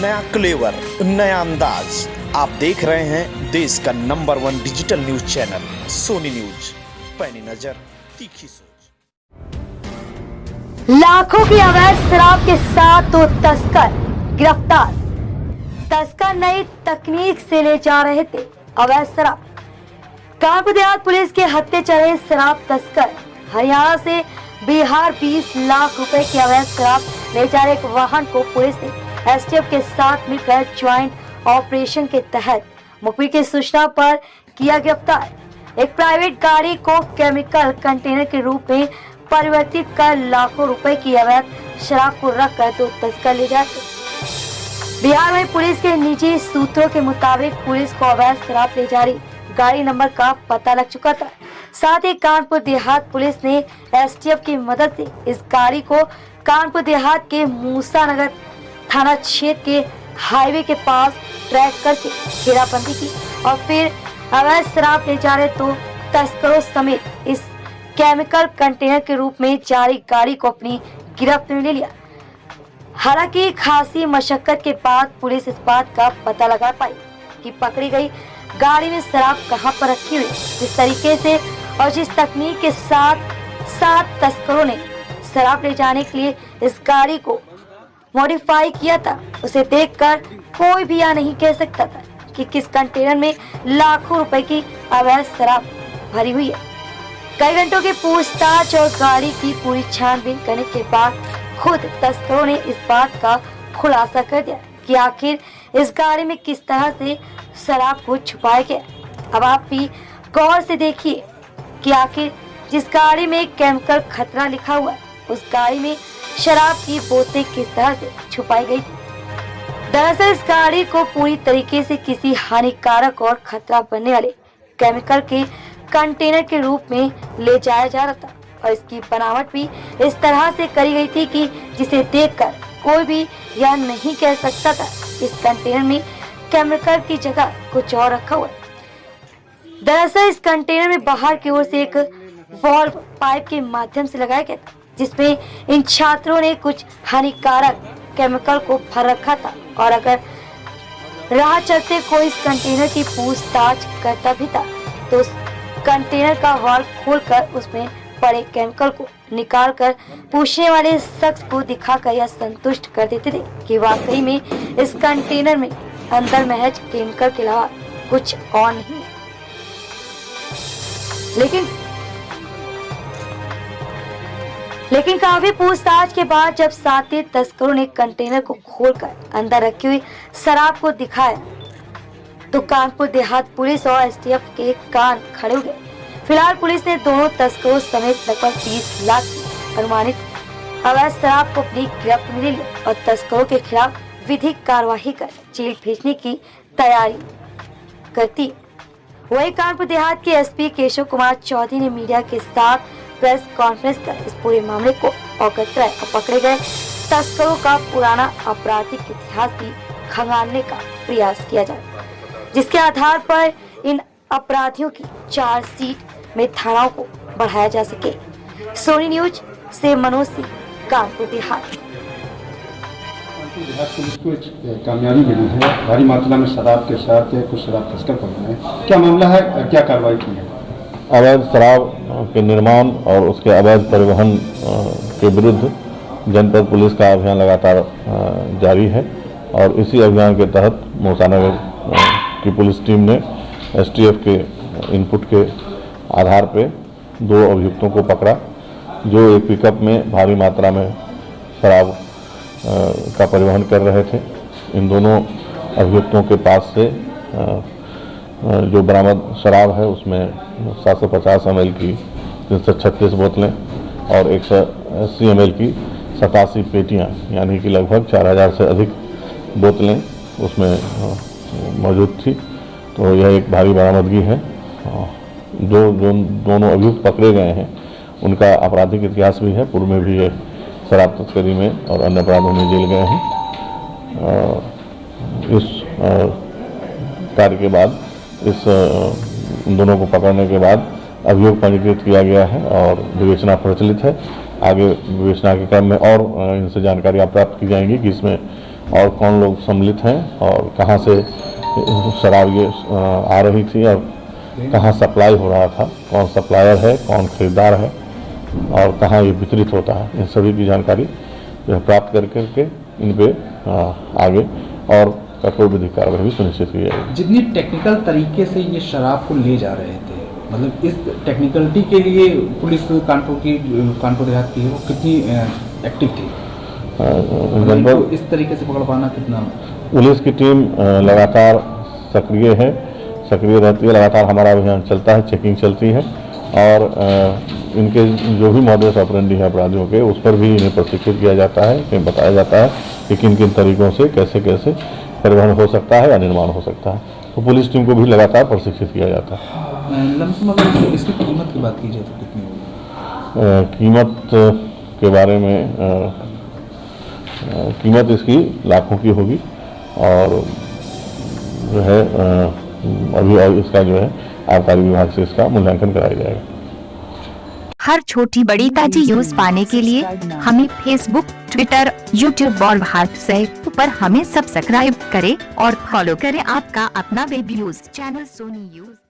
नया क्लेवर, नया अंदाज। आप देख रहे हैं देश का number 1 digital news channel Sony news. पैनी नजर, तीखी सोच। लाखों की अवैध शराब के साथ दो तस्कर गिरफ्तार। तस्कर नई तकनीक से ले जा रहे थे अवैध शराब। कानपुर देहात पुलिस के हत्थे चढ़े शराब तस्कर हरियाणा से बिहार 20 लाख रुपए की अवैध शराब ले जा रहे एक वाहन को पुलिस ने एसटीएफ के साथ मिलकर ज्वाइंट ऑपरेशन के तहत मुखबिर की सूचना पर किया गिरफ्तार। एक प्राइवेट गाड़ी को केमिकल कंटेनर के रूप में परिवर्तित कर लाखों रुपए की अवैध शराब को रखकर दो तस्कर ले जाते। बिहार में पुलिस के निजी सूत्रों के मुताबिक पुलिस को अवैध शराब ले जा रही गाड़ी नंबर का पता लग चुका था। साथ ही कानपुर देहात पुलिस ने एसटीएफ की मदद से इस गाड़ी को कानपुर देहात के मूसा नगर थाना क्षेत्र के हाईवे के पास ट्रैक करके घेराबंदी की और फिर अवैध शराब ले जा रहे तो तस्करों समेत इस केमिकल कंटेनर के रूप में जारी गाड़ी को अपनी गिरफ्त में ले लिया। हालांकि खासी मशक्कत के बाद पुलिस इस बात का पता लगा पाई कि पकड़ी गई गाड़ी में शराब कहां पर रखी हुई। जिस तरीके से और जिस तकनीक के साथ तस्करों ने शराब ले जाने के लिए इस गाड़ी को मॉडिफाई किया था, उसे देखकर कोई भी यह नहीं कह सकता था कि किस कंटेनर में लाखों रुपए की अवैध शराब भरी हुई है। कई घंटों की पूछताछ और गाड़ी की पूरी छानबीन करने के बाद खुद तस्करों ने इस बात का खुलासा कर दिया कि आखिर इस गाड़ी में किस तरह से शराब को छुपाया गया। अब आप भी गौर से देखिए कि आखिर जिस गाड़ी में केमिकल खतरा लिखा हुआ है, उस गाड़ी में शराब की बोतलें किस तरह से छुपाई गई थी। दरअसल इस गाड़ी को पूरी तरीके से किसी हानिकारक और खतरा बनने वाले केमिकल के कंटेनर के रूप में ले जाया जा रहा था और इसकी बनावट भी इस तरह से करी गई थी कि जिसे देखकर कोई भी यह नहीं कह सकता था इस कंटेनर में केमिकल की जगह कुछ और रखा हुआ है। दरअसल इस कंटेनर में बाहर की ओर से एक वाल्व पाइप के माध्यम से लगाया गया था, जिसमें इन छात्रों ने कुछ हानिकारक केमिकल को भर रखा था और अगर राह चलते कोई इस कंटेनर की पूछताछ करता भी था तो उस कंटेनर का वाल्व खोलकर उसमें पड़े केमिकल को निकालकर पूछने वाले शख्स को दिखाकर यह संतुष्ट कर देते थे कि वाकई में इस कंटेनर में अंदर महज केमिकल के अलावा कुछ और नहीं है। लेकिन काफी पूछताछ के बाद जब साथी तस्करों ने कंटेनर को खोलकर अंदर रखी हुई शराब को दिखाया तो कानपुर देहात पुलिस और एसटीएफ के कान खड़े हो गए। फिलहाल पुलिस ने दोनों तस्करों समेत लगभग 20 लाख की अनुमानित अवैध शराब को अपनी गिरफ्त में ले लिया और तस्करों के खिलाफ विधिक कार्यवाही कर जेल भेजने की तैयारी करती। वही कानपुर देहात के एसपी केशव कुमार चौधरी ने मीडिया के साथ प्रेस कॉन्फ्रेंस कर इस पूरे मामले को अवगत कराया और पकड़े गए तस्करों का पुराना आपराधिक इतिहास भी खंगालने का प्रयास किया जाए, जिसके आधार पर इन अपराधियों की चार्जशीट में धाराओं को बढ़ाया जा सके। सोनी न्यूज से मनोज सिंह, कानपुर देहात। देहात पुलिस को एक कामयाबी मिली है। भारी मात्रा में शराब के साथ कुछ शराब तस्कर पकड़े हैं। क्या मामला है, क्या कार्रवाई की है? अवैध शराब के निर्माण और उसके अवैध परिवहन के विरुद्ध जनपद पुलिस का अभियान लगातार जारी है और इसी अभियान के तहत मूसा नगर की पुलिस टीम ने एसटीएफ के इनपुट के आधार पे दो अभियुक्तों को पकड़ा जो एक पिकअप में भारी मात्रा में शराब का परिवहन कर रहे थे। इन दोनों अभियुक्तों के पास से जो बरामद शराब है उसमें 750 ml की 336 बोतलें और 180 ml की 87 पेटियां यानी कि लगभग 4000 से अधिक बोतलें उसमें मौजूद थी। तो यह एक भारी बरामदगी है। जो दोनों अभियुक्त पकड़े गए हैं उनका आपराधिक इतिहास भी है। पूर्व में भी ये शराब तस्करी में और अन्य अपराधों में जेल गए हैं। इस कार्य के बाद इन दोनों को पकड़ने के बाद अभियोग पंजीकृत किया गया है और विवेचना प्रचलित है। आगे विवेचना के क्रम में और इनसे जानकारियां प्राप्त की जाएंगी कि इसमें और कौन लोग सम्मिलित हैं और कहाँ से शराब ये आ रही थी और कहाँ सप्लाई हो रहा था, कौन सप्लायर है, कौन खरीदार है और कहाँ ये वितरित होता है, इन सभी की जानकारी जो है प्राप्त करके इन पे आगे और कठोर विधिक कार्रवाई भी सुनिश्चित की जाएगी। जितनी टेक्निकल तरीके से ये शराब को ले जा रहे थे, मतलब इस टेक्निकलिटी के लिए पुलिस कानपुर देहात की है वो कितनी एक्टिव थी, मतलब इस तरीके से पकड़ पाना कितना? पुलिस की टीम लगातार सक्रिय रहती है, लगातार हमारा अभियान चलता है, चेकिंग चलती है और इनके जो भी मॉडस ऑपरेंडी है अपराधियों के, उस पर भी इन्हें प्रशिक्षित किया जाता है, इन्हें बताया जाता है कि किन किन तरीकों से कैसे कैसे परिवहन हो सकता है या निर्माण हो सकता है। तो पुलिस टीम को भी लगातार प्रशिक्षित किया जाता है। लमसम अगर इसकी कीमत की बात की जाए तो कितनी होगी? कीमत के बारे में कीमत इसकी लाखों की होगी और जो है अभी और इसका जो है आबकारी विभाग से इसका मूल्यांकन कराया जाएगा। हर छोटी बड़ी ताजी न्यूज पाने के लिए हमें फेसबुक, ट्विटर, यूट्यूब और व्हाट्सएप पर हमें सब्सक्राइब करें और फॉलो करें आपका अपना web news channel Sony news.